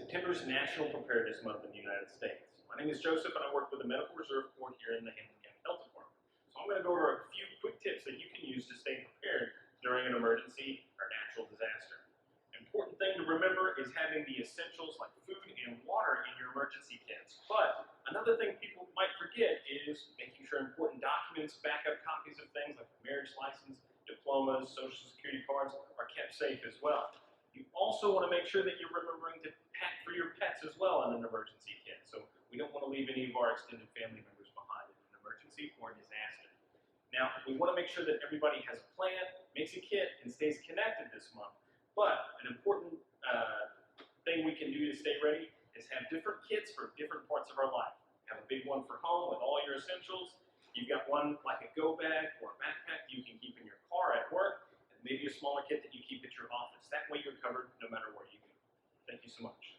September is National Preparedness Month in the United States. My name is Joseph and I work with the Medical Reserve Corps here in the Hamilton County Health Department. So I'm going to go over a few quick tips that you can use to stay prepared during an emergency or natural disaster. Important thing to remember is having the essentials like food and water in your emergency kits. But another thing people might forget is making sure important documents, backup copies of things like marriage license, diplomas, social security cards are kept safe as well. You also want to make sure that you're remembering to pack for your pets as well in an emergency kit. So we don't want to leave any of our extended family members behind in an emergency or disaster. Now, we want to make sure that everybody has a plan, makes a kit, and stays connected this month. But an important thing we can do to stay ready is have different kits for different parts of our life. Have a big one for home with all your essentials. You've got one like a go bag or a backpack you can keep in your car at work, and maybe a smaller kit that you keep at your office. That way you're covered no matter where you go. Thank you so much.